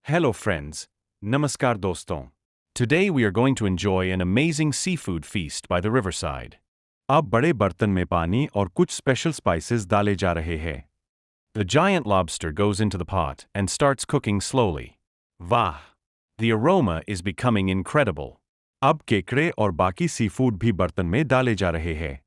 Hello friends, Namaskar doston. Today we are going to enjoy an amazing seafood feast by the riverside. अब बड़े बर्तन में पानी और कुछ special spices डाले जा रहे हैं. The giant lobster goes into the pot and starts cooking slowly. Vah! The aroma is becoming incredible. अब केकड़े और बाकी seafood भी बर्तन में डाले जा रहे हैं.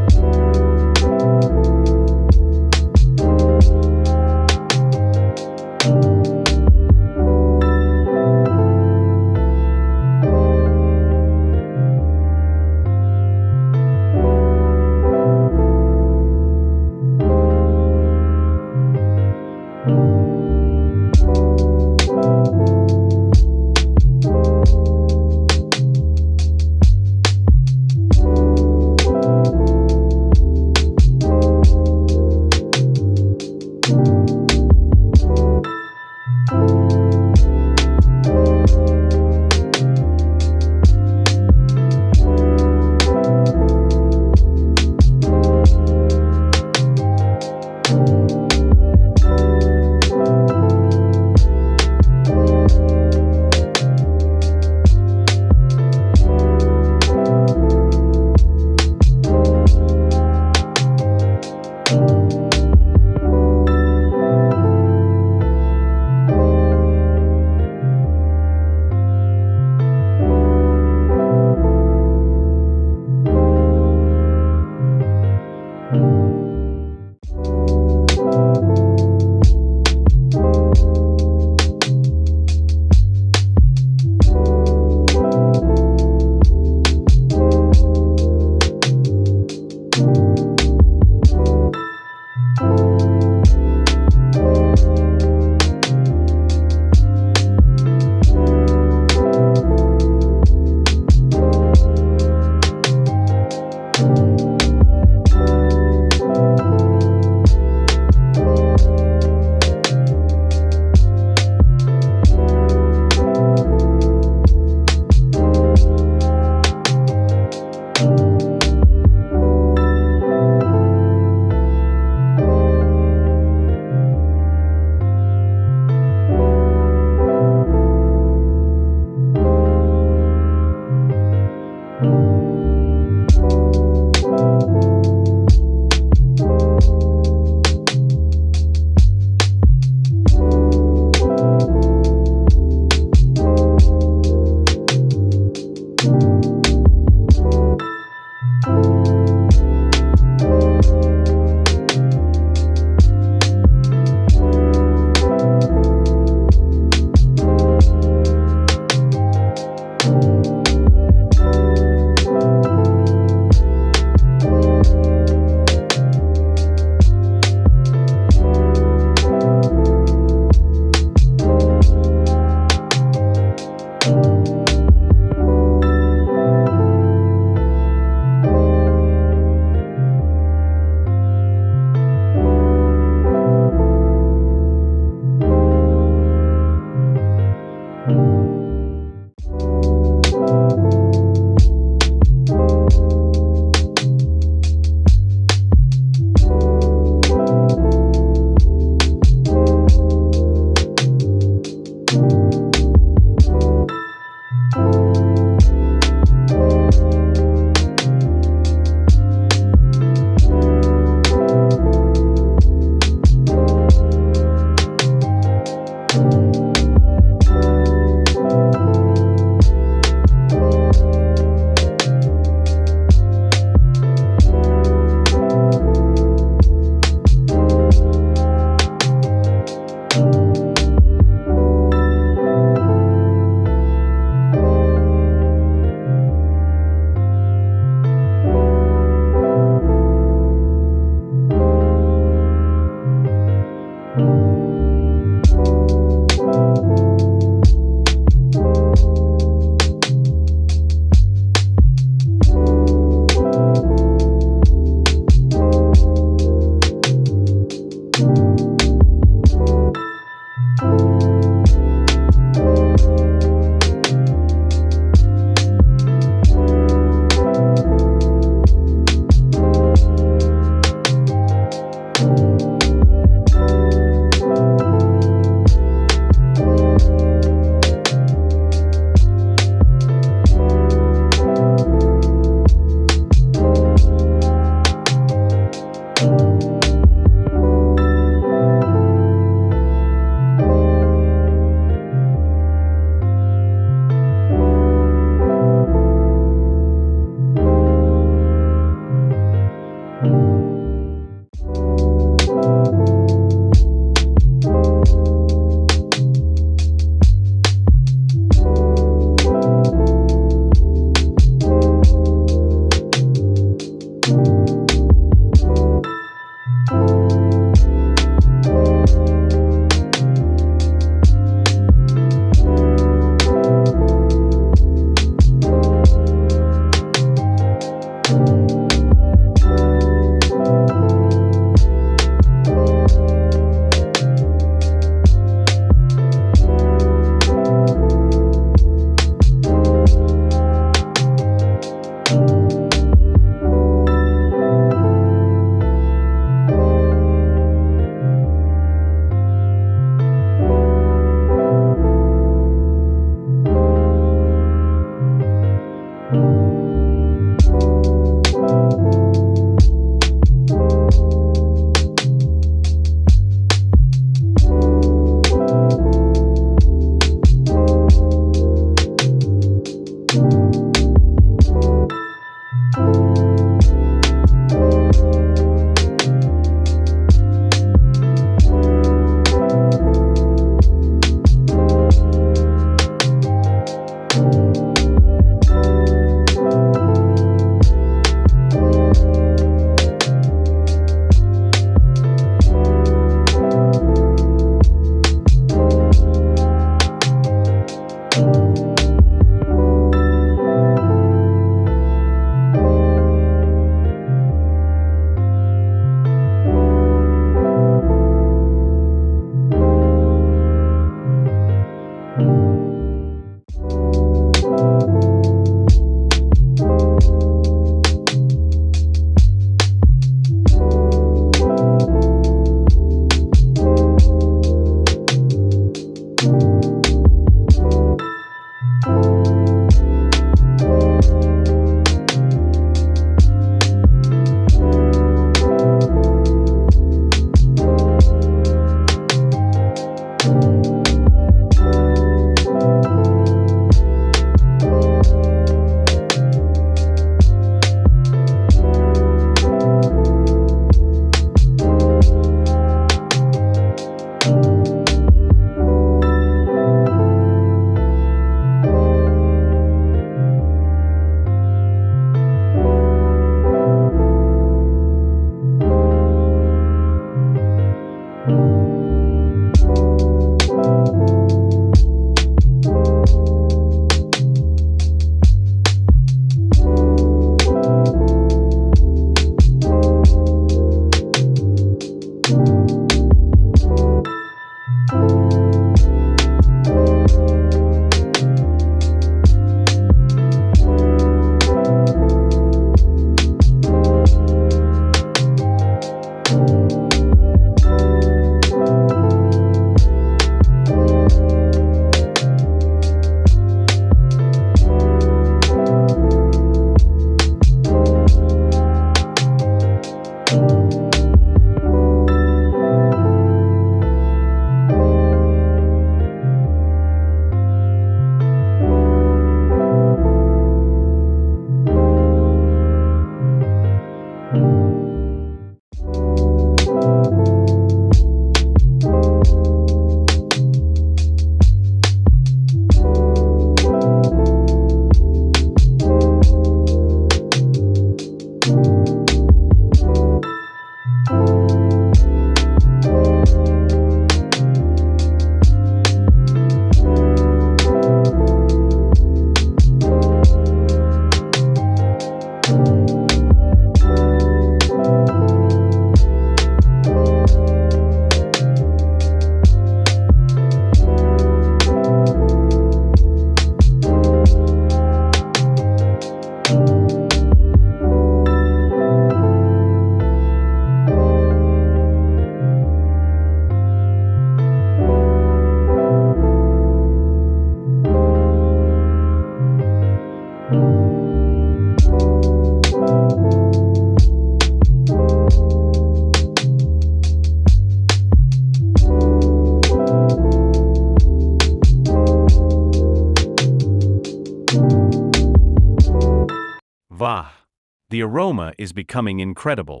The aroma is becoming incredible.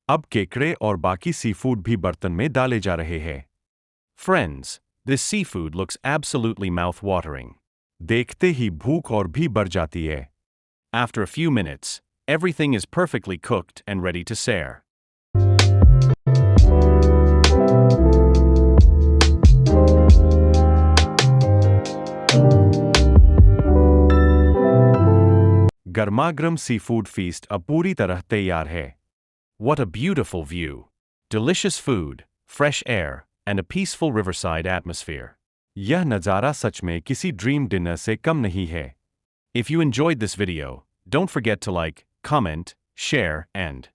अब केकड़े और बाकी सीफूड भी बर्तन में डाले जा रहे हैं. Friends, this seafood looks absolutely mouth-watering. देखते ही भूख और भी बढ़ जाती है. After a few minutes, everything is perfectly cooked and ready to serve. गर्मागर्म seafood feast अब पूरी तरह तैयार है. What a beautiful view! Delicious food, fresh air, and a peaceful riverside atmosphere. यह नज़ारा सच में किसी ड्रीम डिनर से कम नहीं है. If you enjoyed this video, don't forget to like, comment, share, and